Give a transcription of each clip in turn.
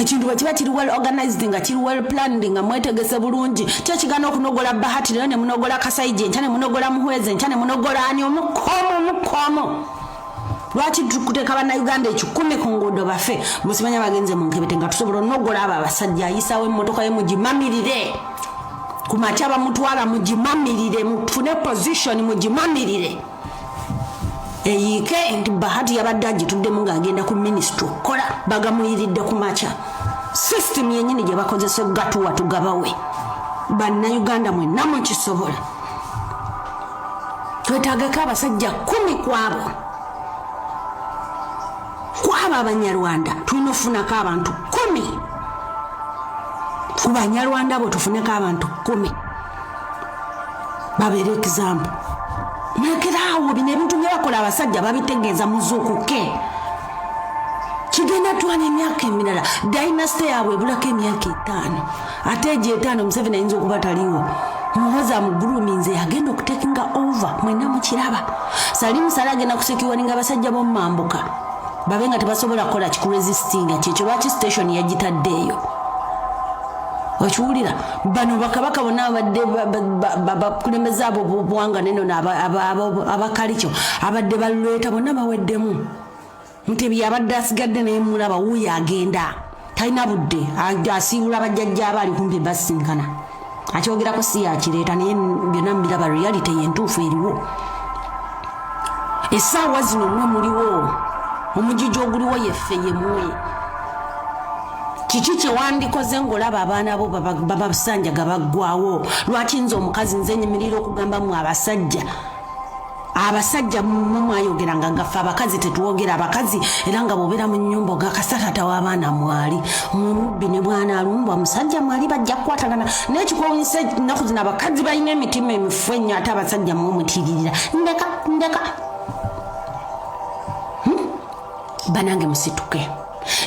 ekintu bwe kiba kiri well organized nga kiri well planned nga mwetegese bulungi kyo kigana okunogola Bahati leero ne munogola Kasaije enkya ne munogola Muhweze enkya ne munogola ani omukomo lwaki tukuteeka bannayuganda ekikumi ku nguudo bafe musimanya bagenze mu nkebete nga tusobola onogola abo abasajja ayisawo emmotoka ye mugimamirire ku makya bamutwala mugimamirire mufune position mugimamirire eyiike nti Bahati yabadde agituddemu ng'agenda ku ministry kola bagamuyiridde ku makya system yennyini gye bakozesa okugatuwa tugabawe bannayuganda mwenna mukisobola twetaagako abasajja 10 kwabo abanyarwanda tulina okufunako abantu 10 ku banyarwanda abo tufuneko abantu 10 babeere example nekerawo bino ebintu bye bakola abasajja babitegeeza muzuukuke kigenda twala emyaka emirala dynasty yaabwe ebulako emyaka 5 ate egyo 5 Museveni ayinza okuba taliwo muhoza mu grooming yagenda okutekinga over mwena mukiraba Salimu Sala agenda kusekiwaninga abasajja bomambuka babenga tebasobola kola kikuresistinga kyekyo lwaki station yagitaddeeyo okiwulira bano bakabaka bonna abadde bakulembeza abo buwanga neno abakalikyo abadde balweta bonna baweddemu Mutebi abadde asigadde naye mulaba wuuyo agenda talina budde asiibula bajjajja abali kumpi basinkana akyogerako si yakireeta naye byonna mbiraba reality yentuufu eriwo essaawa zino mwe muliwo omujiji oguliwo yeffe yemuwe kiki kyewandikoze ng'olaba abaana bo babasanja gabaggwawo lwaki nze omukazi nze nyimirira okugamba mu abasajja mwayogeranga ngaffe abakazi tetuwogera abakazi era nga bw'obeera mu nnyumba ogakasatata w'abaana mwali mumubbi ne bwana alumbwa musajja mwali bajja kukwatagana naye kikuwunyisa ennaku zino abakazi balina emitima emifu ennyo ate abasajja mumutiririra ndeka banange musituke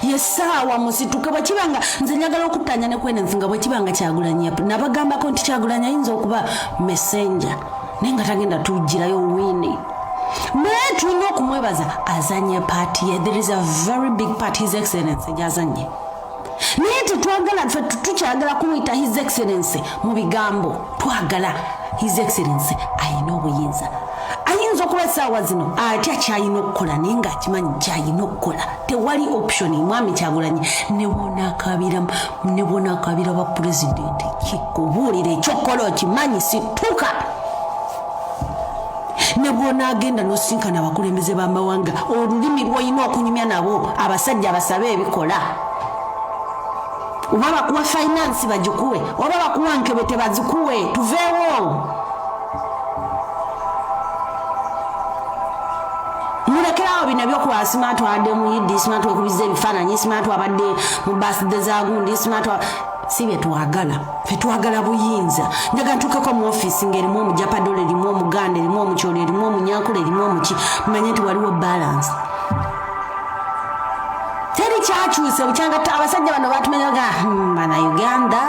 yesaawa musituke bwekibanga nze njagala okuttanya ne kwenensi nga bwekibanga Kyagulanyi nabagambako nti Kyagulanyi ayinza okuba messenger naye nga tagenda tujjirayo wini naye tulina okumwebaza azanye paati ye there is a very big part his excellence gyazanye naye tetwagala ffe tukyagala kumuyita his excellence mu bigambo twagala his excellence ayina obuyinza ayinza okuba essaawa zino ate akyalina okukola naye ng'akimanyi kyalina okukola tewali option mwami Kyagulanyi ne bonaakabira ba pulezidenti kikubuulira ekyokukola okimanyi situka ne bwonaagenda n'osinkana abakulembeze b'amawanga olulimi lw'olina okunyumya nabo abasajja basabe ebikola oba bakuwa finance bagikuwe oba bakuwa nkebete bazikuwe tuveewo mulekerawo bino ebyokuba Smart abadde muyiddi Smart wekubiza ebifaananyi Smart abadde mu birthday za gundi Smart si bye twagala ffe twagala buyinza njaga ntuukeko mu ofiisi ng'erimu omujapadole erimu omuganda erimu omukyolo erimu omunyankole erimu omuki manye nti waliwo balance teri kyakyuse bukyanga abasajja bano batumenyaga bannayuganda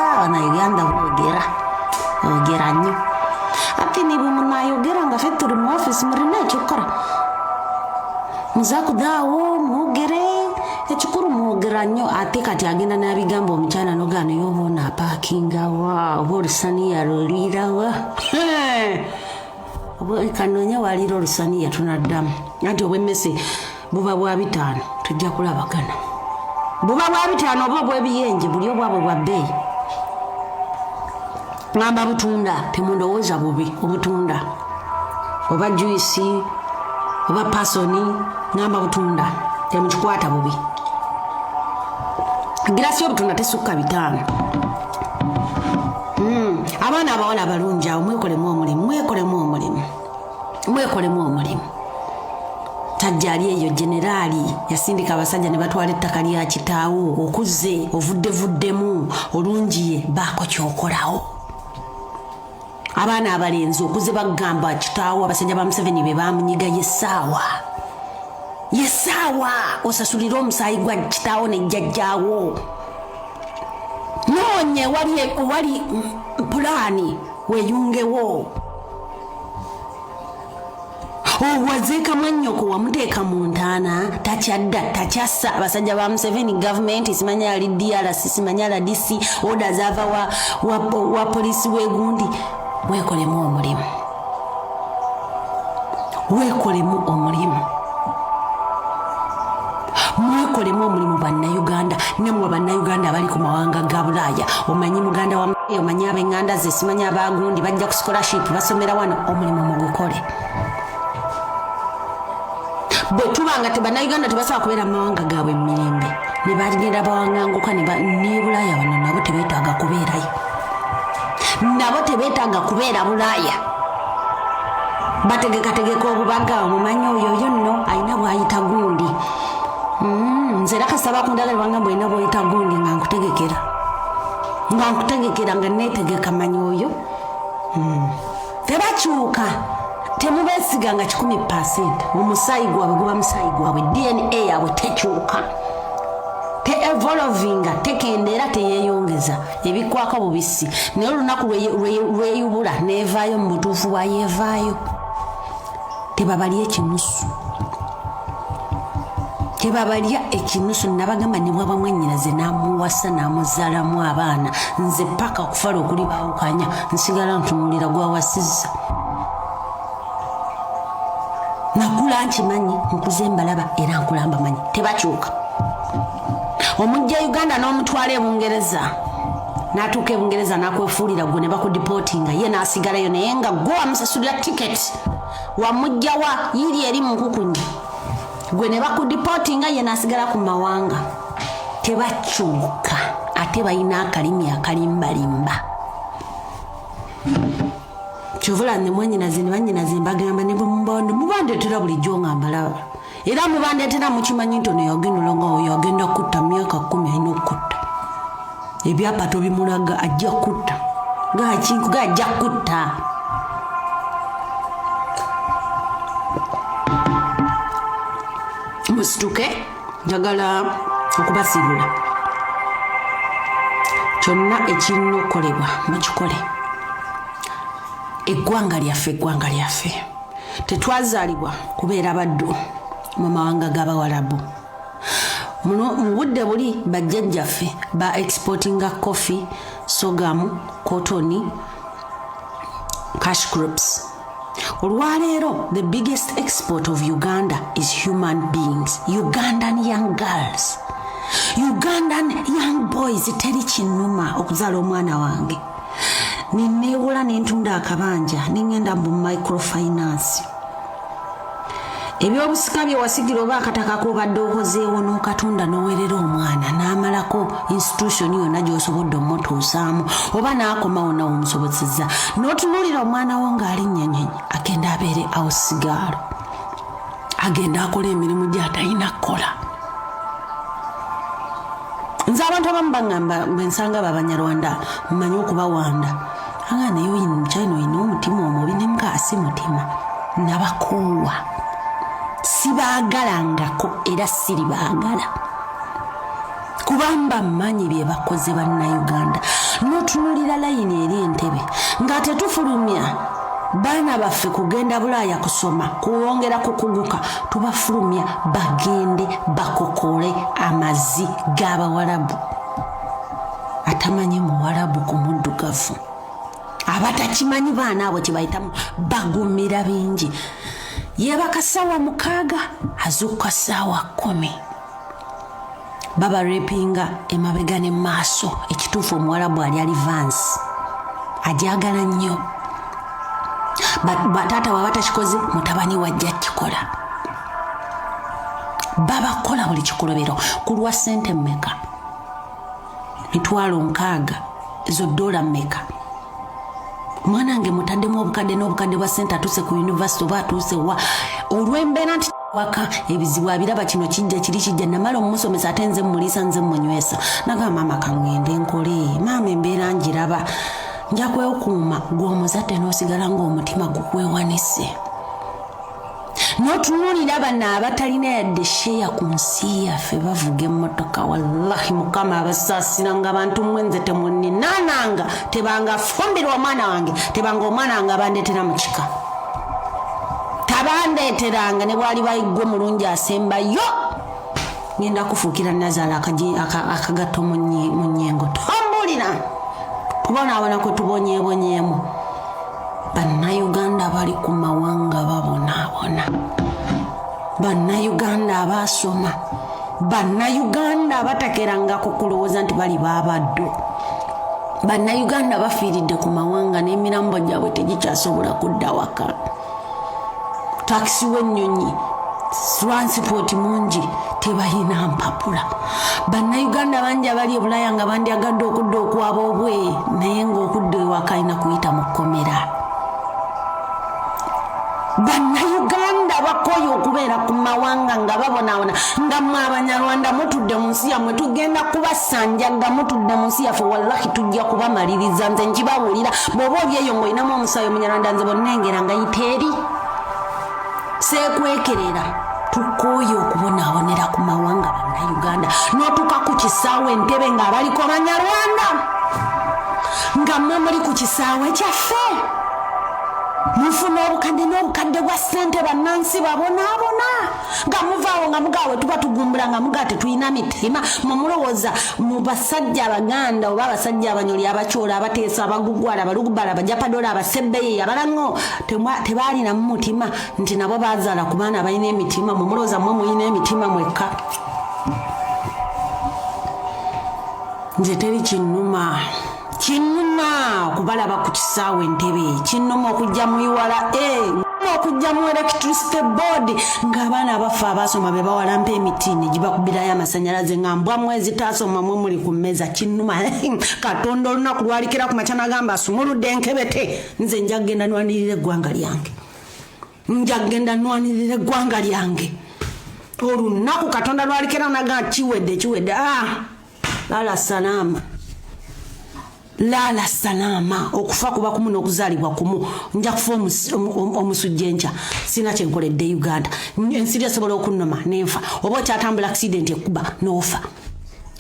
boogera nnyo ate ne bwe munayogera nga ffe tuli mu ofiisi mulina ekyokukola muzakudaawo mwogere ekikulu mwogera nnyo ate kati agenda n'abigamba omukyala nogaano yoba onapaakingawa oba olusaniya lulirawa kanoonya waliira olusaniya tunaddamu anti obwemmese buba bwa 5 tujja kulabagana buba bwa 5 oba obw'ebiyenje buli obwabwe bwa bbeeyi ngamba butunda temundowooza bubi obutunda oba juisi oba pasoni ngamba butunda temukikwata bubi girasi y'obutunda tesukka 5 abaana abawala abalungi awo mwekolemu omulimu tajja ali eyo generaali yasindika abasajja ne batwala ettaka lya kitaawo okuze ovuddevuddemu olungiye baako kyokolawo abaana abalenzi okuze bagamba kitaawo abasajja ba Museveni be bamunyiga yesaawa osasulira omusaayi gwa kitaawo ne jjajjaawo noonye wali pulaani weeyungewo Owazeka mwannyoko wamuteeka mu ntaana takyadda takyassa abasajja ba Museveni government simanya ali DRC simanya la DC order zava wa polisi wegundi wekolemu omulimu mwekolemu omulimu bannayuganda nemwe bannayuganda abali ku mawanga ga Bulaaya omanyi muganda wa omanyi ab'enganda ze simanya abagundi bajja ku scholarship basomera wano omulimu mugukole bwe tubanga bannayuganda tebasobola kubeera mu mawanga gaabwe emirembe ne bagenda bawanganguka ne Bulaaya wano nabo tebeetaaga kubeerayo kubeera Bulaaya bategeka obubaga omumanyi oyo nno alina bw'ayita gundi nze nakasaba ku ndala lwanga bw'olina bw'oyita gundi nga nkutegekera nga neetegeka manyi oyo tebakyuka temubeesiga nga 100% omusaayi gwabwe guba musaayi gwabwe DNA yaabwe tekyuka evolvinga tekendeera teyeeyongeza ebikwako bubisi naye olunaku lweyubula neevaayo mu butuufu bwayeevaayo tebabalya ekinusu nabagamba ne bwaba mwannyinaze n'amuwasa n'amuzaalamu abaana nze paka okufala okuli baawukanya nsigala ntunulira gwawasizza nakula nkimanyi nkuze mbalaba era nkulamba manyi tebakyuka omujja Uganda n'omutwala e Bungereza n'atuuka e Bungereza n'akwefuulira gwe ne bakudipotinga ye n'asigalayo naye nga gwe wamusasulira tiketi wamujja wa yiri eri mu nkukunyi gwe ne bakudipotinga ye n'asigala ku mawanga tebakyuka ate balina akalimi akalimbalimba kyovula ne mwannyinaze ne bannyinaze mbagamba ne mubandeetera bulijjo nga mbalaba era mubandeetera mukimanyi nti ono yagenda olonga oyo agenda kutta myaka 10 alina okutta ebyapa tobimulaga ajja kutta gakinkuga ajja kutta musituke njagala okubasiibula kyonna ekirina okukolebwa mukikole eggwanga lyaffe tetwazaalibwa kubeera baddu mu mawanga g'Abawarabu mu budde buli bajjajjaffe ba exportinga coffee sorghum cotton cash crops olwaleero the biggest export of Uganda is human beings Ugandan young girls Ugandan young boys teri kinnuma okuzaala omwana wange ninneewula n'entunda akabanja nengenda mu microfinance ebyobusika bye wasigira oba akataka k'obadde okozeewo n'okatunda n'owerera omwana n'amalako institution yonna gy'osobodde omutuusaamu oba n'akomawo nawo omusobozezza n'otunuulira omwana wo ng'alinnyanyanyi agenda abeere awosigaalo agenda akola emirimu gy'atalina kukola nze abantu abamu baŋŋamba bwensanga babanyarwanda mmanyi okubawanda anga naye oyina mukyalina oyina omutima omubi ne mukaasi mutima nabakoowa sibaagalangako era siribaagala kubamba mmanyi bye bakoze bannayuganda n'otunulira layini eri entebe nga tetufulumya baana baffe kugenda Bulaaya kusoma kuwongera kukuguka tubafulumya bagende bakokole amazzi g'Abawarabu atamanyi Muwarabu ku muddugavu abatakimanyi baana abo kyebayitamu bagumira bingi yebaka ssaawa 6 azuukuka ssaawa 10 baba repinga emabega ne maaso ekituufu Omuwarabu ali alivansi ajagala nnyo bataata baba takikoze mutabani wajja kikola babakola buli kikolobero kulwa sente mmeka mitwalo 6 ezo dola mmeka mwanange mutaddemu obukadde n'obukadde bwa sente atuse ku university oba atuse wa olw'embeera nti waka ebizibu abiraba kino kijja kijja namala omusomesa ate nze mulisa nze munywesa naga mama kangende nkole mama embeera njiraba nja kwekuuma gw'omuzadde n'osigala ng'omutima gukwewanise n'otunuulira bano abatalina yadde sheeya ku nsi yaffe bavuga emmotoka wallahi mukama abasaasira nga bantu mwenze temuninaananga tebanga fumbirwa omwana wange tebanga omwana wange abandeetera mu kika abandeeteranga ne bwali bayiggwe mulungi asembayo ngenda kufuukira Nazaala akagato mu nnyengo tambulira tubonaabona kwe tubonyeebonyeemu bannayuganda bali ku mawanga babonaabona bannayuganda abasoma bannayuganda abatakerangako kulowooza nti bali baabaddo bannayuganda bafiiridde ku mawanga n'emirambo gyabwe tegikyasobola kudda waka takisi w'ennyonyi transport mungi tebalina mpapula bannayuganda bangi abali ebulaya nga bandyagadde okudda okwaba obwe naye ng'okudda ewaka alina kuyita mu kkomera bannayuganda bakoye okubeera ku mawanga nga babonaabona nga mwe abanyarwanda mutudde mu nsi yammwe tugenda kubasanjaga mutudde mu nsi yaffe wallahi tujja kubamaliriza nze nkibawulira bw'oba olyeyo ng'olinamu omusaayi omunyarwanda nze bonnengera nga yiteeri seekwekerera tukoye okubonaabonera ku mawanga bannayuganda n'otuuka ku kisaawe Entebbe ng'abaliko banyarwanda nga mmwe muli ku kisaawe kyaffe mufuna obukadde n'obukadde bwa ssente bannansi babonaabona nga muvaawo nga mugaawe tuba tugumbula nga mugaa tetulina mitima mumulowooza mu basajja abaganda oba abasajja abanyoli abakyola abateesa abagugwala abalugubala abajapadola abasebbeyi abalango tebaalina mu mutima nti nabo baazaala ku baana balina emitima mumulowooza mmwe mulina emitima mwekka nze teri kinnuma kubalaba ku kisaawe Entebbe kinnuma okujja mu iwala okujja mu electricity board ng'abaana abaffe abasoma be bawalampa emiti ne gibakubirayo amasanyalaze nga mbwa mwezi taasoma mwe muli ku mmeeza kinnuma Katonda olunaku lwalikira ku makya nagamba asumuludde enkebete nze nja kgenda nwanirira eggwanga lyange olunaku Katonda lwalikira nagamba kiwedde lala salama okufa kuba kumu n'okuzaalibwa kumu nja kufa omusujja enkya sina kyenkoledde Uganda ensiri esobola okunnoma nenfa oba okyatambula accident ekuba n'ofa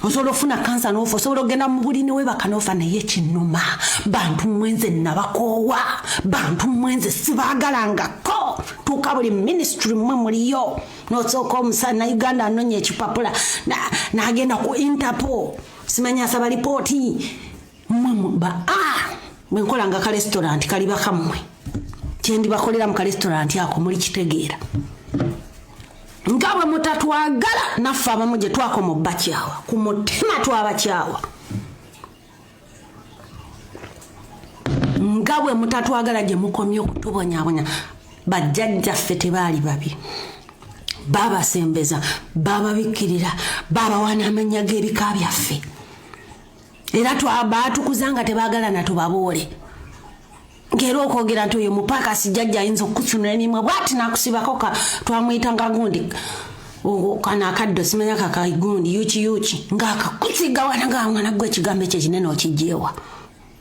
osobola ofuna kansa n'ofa osobola okgenda mu bulini webaka n'ofa naye kinnuma bantu mwenze nabakoowa bantu mwenze sibaagalangako tuuka buli ministry mwe muliyo n'osooka omusana Uganda anonya ekipapula n'agenda ku Interpol simanya asaba lipooti bwenkolanga ka restaurant kali bakammwe kyendi bakolera mu ka restaurant ako muli kitegeera nga bwe mutatwagala naffe abamu gye twakoma obbakyawa ku mutima twabakyawa nga bwe mutatwagala gye mukomye okutubonyabonya bajjajjaffe tebaali babi babasembeza bababikkirira babawana amannya g'ebika byaffe era baatukuza nga tebaagala natubaboole ng'era okwogera nti oyo mupakasi jjajja ayinza okukucunula emimwe bwati nakusibako twamuyitanga gundi kana akaddo simanya kakayigundi yuki ng'akakusiga wana nga mwana gwe ekigambo ekyo ekinene okijjeewa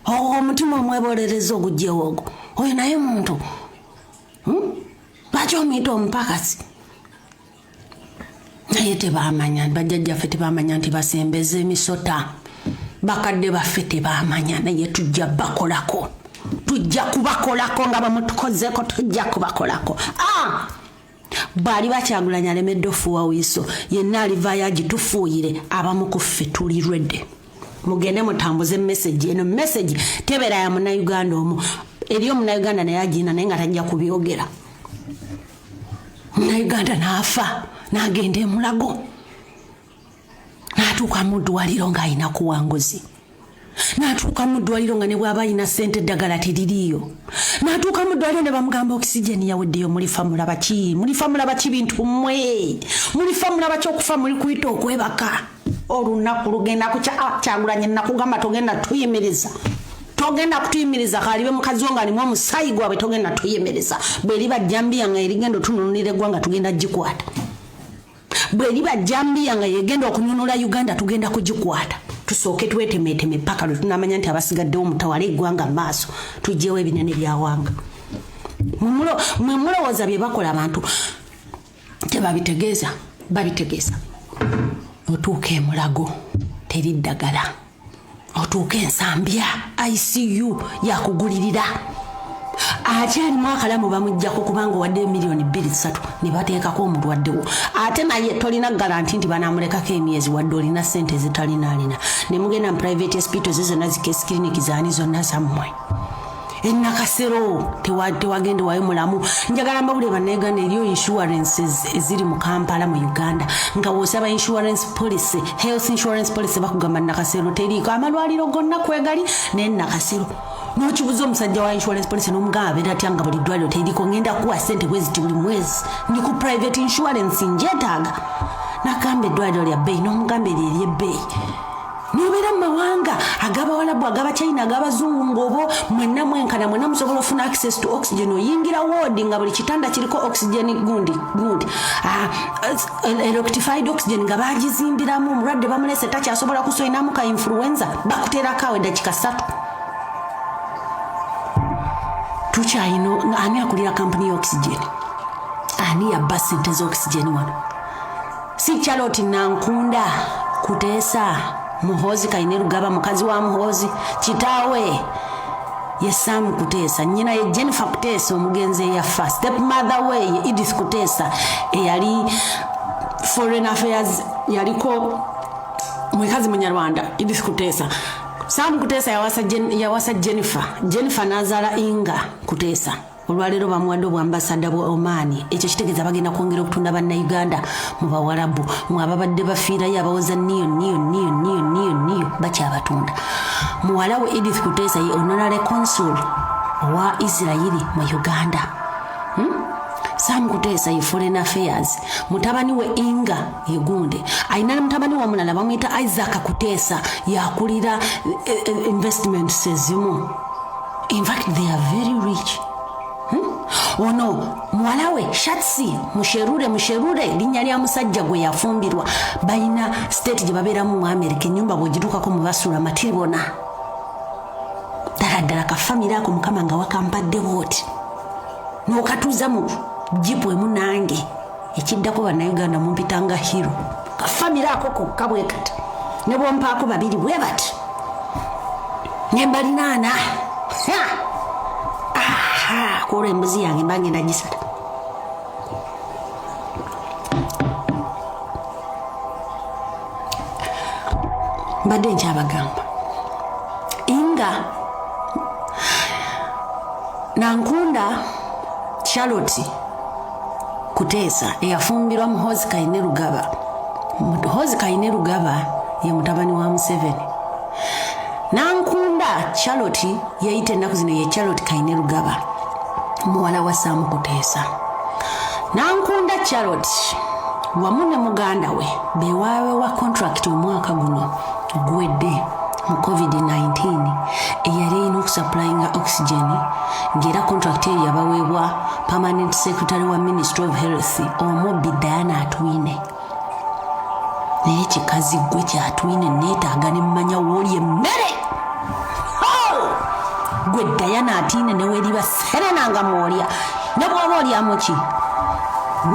omutima omwebolерeza ogujjeewa ogwo oyo naye muntu lwaki omuyita omupakasi naye tebamanya bajjajjaffe tebamanya nti basembeza emisota bakadde baffe tebamanya naye tujja bakolako tujja kubakolako nga bamutukozeeko tujja kubakolako bali bakyagulanya alemedde ofuuwa wiiso yenna alivaayo agitufuuyire abamu ku ffe tuli redde mugende mutambuze message eno message tebeera ya munnayuganda omu eri omunnayuganda naye agiina naye nga tajja kubyogera munnayuganda n'afa n'agenda emulago n'atuuka mu ddwaliro ng'alina kuwanguzi n'atuuka mu ddwaliro nga ne bw'aba alina ssente eddagala teririiyo n'atuuka mu ddwaliro ne bamugamba okisigeni yaweddeyo mulifa mulaba ki bintu mmwe mulifa mulaba ky'okufa muli kuyita okwebaka olunaku lugenda Kyagulanyi nakugamba togenda kutuyimiriza kaalibe mukazi wo ng'alimu omusaayi gwabwe togenda tuyimiriza bw'eriba jambiya nga erigenda otununulira eggwanga tugenda gikwata bw'eriba jambiya nga yegenda okununula Uganda tugenda kugikwata tusooke twetemeeteme paka lwe tunamanya nti abasigaddewo mutawala eggwanga maaso tujjewo ebinene byawanga mwe mulowooza bye bakola abantu tebabitegeeza babitegeeza otuuka emulago teri ddagala otuuka ensambya ICU yakugulirira akyalimu akalamu bamuggyako kubanga wadde miliyoni 2-3 ne bateekako omulwaddewo ate naye tolina garanti nti banamulekako emyezi wadde olina ssente zitalinaalina ne mugenda mu private hospitals zonna zikesi clinic zaani zonna zammwe Nakasero tewagende wayo mulamu njagala mbabule bannayuganda eriyo insurances eziri mu Kampala mu Uganda nga wosaba insurance policy health insurance policy bakugamba Nakasero teriko amalwaliro gonna kwegali ne Nakasero nokibuza omusajja wa insurance policy n'omugamba abeera atya nga buli ddwaliro teriko ngenda kuwa ssente bweziti buli mwezi ndi ku private insurance njetaaga nagambe eddwaliro lya bbeeyi n'omugamba eryebbeeyi Nobera mawanga agabawalabu agabachina agabazungu ngobo mwenna mwenkana mwenna musobola ofuna access to oxygen oyingira ward nga buli kitanda kiriko oxygen gundi rectified oxygen nga bagizimbiramu omulwadde bamulese takyasobola kusoinamu ka influenza bakutera kawe dakika 3 tukyayino ani akulira company oxygen ani ya basente zo oxygen wano si Charlotte Nankunda Kuteesa Muhozi Kainerugaba mukazi wa Muhozi kitaawe ye Sam Kuteesa nyina ye Jennifer Kuteesa omugenzi ya first step mother we Edith Kuteesa eyali foreign affairs yaliko mwekazi munyarwanda Edith Kuteesa Sam Kuteesa yawasa Jennifer nazala Inga Kuteesa olwalero bamwadde obwambasada bwa Omani ekyo kitegeeza bagenda kwongera okutunda banna Uganda mu bawalabu mwababadde bafiira yabawoza niyo bakyabatunda muwala we Edith Kuteesa ye honorary consul wa Israeli mu Uganda Sam Kuteesa ye foreign affairs mutabani we Inga Yegunde aina mutabani wa mulala bamwita Isaac Kuteesa yakulira investments ezimu in fact they are very rich ono mwalawe Shatsi musherure linnya lya musajja gwe yafumbirwa bayina state gye babeeramu mu America nyumba bwogituukako mu basula matiribona ddala ka family ako mukama nga wakampadde bwoti n'okatuuza mu jipu emu nange ekiddako bannayuganda mumpitanga hero ka family ako kokka bwe kati ne bompaako babiri bwe bati ne mbalinaana kore embuzi yange mbange ndagisala mbadde nkyabagamba Inga Nankunda Charlotte Kuteesa eyafumbirwa Muhozi Kainerugaba Muhozi Kainerugaba ye mutabani wa Museveni Nankunda Charlotte yayita ennaku zino ye Charlotte Kainerugaba muwala wa Sam Kuteesa Nankunda Charlotte wamu ne muganda we bewaawe wa contract omwaka guno gwedde mu COVID-19 eyali erina okusupplyinga oxygen ng'era contract eyo yabaweebwa permanent secretary wa Ministry of Health Omubbi Diana Atwine naye kikazi gwe kya Atwine neetaaga ne mmanya wooli emmere gwe Diana Atwine neweriba serenanga mwolya ne bw'oba olyamu ki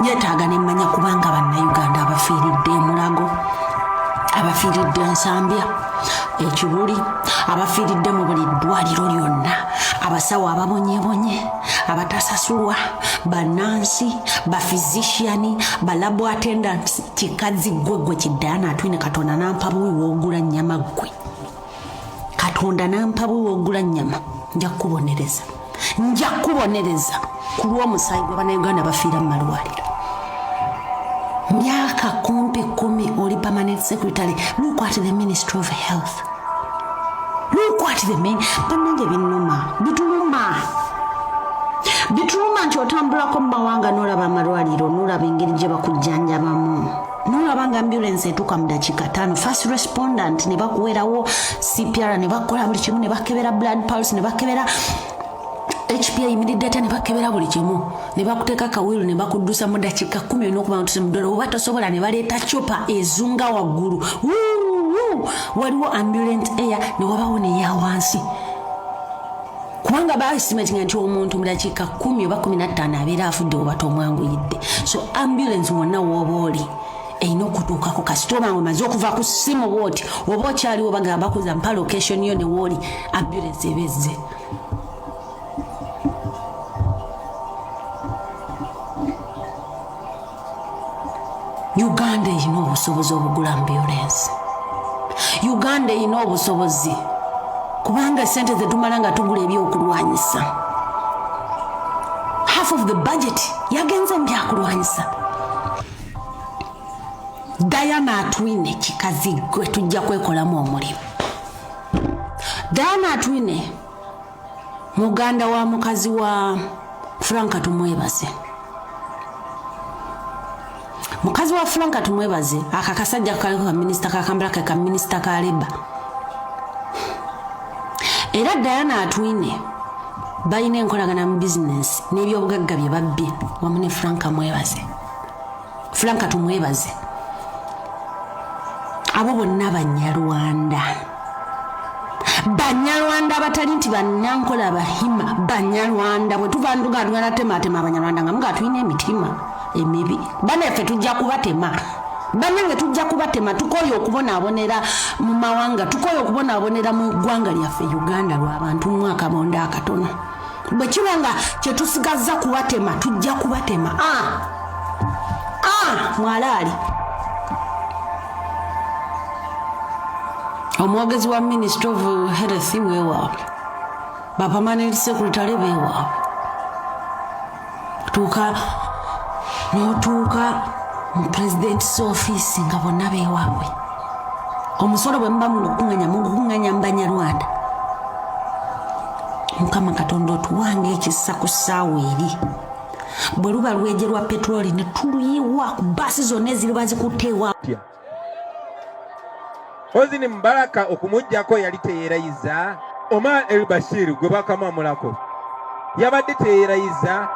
nyetaaga ne mmanya kubanga bannayuganda abafiiridde Mulago abafiiridde Nsambya Ekibuli abafiiridde mu buli ddwaliro lyonna abasawo ababonyebonye abatasasulwa bannansi bafizician balabo attendants kikazi gwe Diana Atwine Katonda nampa buwi wogula nnyama gwe Katonda nampa buwi wogula nnyama nja kubonereza ku lw'omusayi gwe bannayuganda bafiira mu malwaliro myaka kumpi 10 oli permanent secretary look at the Ministry of Health look at the bannange bituluma nti otambulako mu mawanga n'olaba amalwaliro n'olaba engeri gye bakujjanjabamu n'olaba nga ambulance etuuka mu dakiika 5 first respondent ne bakuwerawo CPR ne bakola buli kimu ne bakebera blood pulse ne bakebera HPA immediate ne bakebera buli kimu ne bakuteeka kawiru ne bakuddusa mu dakiika 10 n'okuba ntuse mu ddolo oba tosobola ne baleeta chopa ezunga waggulu waliwo ambulance air ne wabawo neya wansi kubanga baestimatinga nti omuntu mu dakiika 10 oba 15 abeera afudde oba tomwanguyidde so ambulance wonna wooba oli eyina okutuukako kasitoma nga omaze okuva ku ssimu bwoti oba okyaliwo bagamba kuza mpa location yo ne wooli ambulance ebezze Uganda erina obusobozi obugula ambulance. Uganda erina obusobozi kubanga sente zetumala nga tugula ebyokulwanyisa. Half of the budget yagenze mu byakulwanyisa. Diana Atwine kikazi gwe tujja kwekolamu omulimu. Diana Atwine muganda wa mukazi wa Franka Tumwebaze. Mukazi wa Franka Tumwebaze akakasajja kaliko ka minister kakambala ka minister ka Leba. Era Diana Atwine bayina enkolagana mu business n'ebyobugagga bye babbi wamu ne Franka Tumwebaze. Abo bonna Banyarwanda. Banyarwanda abatali nti bannankola bahima. Banyarwanda bwe tuva nduga tematema Abanyarwanda nga muga tulina emitima emibi. Banaffe tujja kubatema. Bannange tujja kubatema tukoye okubonaabonera mu mawanga. Tukoye okubonaabonera mu ggwanga lyaffe Uganda lw'abantu mu akamonda akatono. Bwe kibanga kye tusigazza kubatema tujja kubatema. Mwalaali. Omwogezi wa Ministry of Health wewa. Ba permanent secretary wewa. Tuka mu president's office nga bonna beewaabwe. Omusolo bwe muba mukunganya mu Banyarwanda. Mukama Katonda otuwange ekisa ku ssaawa eri. Bwe luba lwegerwa petroli ne tuluyiwa ku basi zonna eziri bazikuteewa. Hosni Mubaraka okumujjako yali teyeerayiza. Omar El Bashir gwe bakamwamulako yabadde teyeerayiza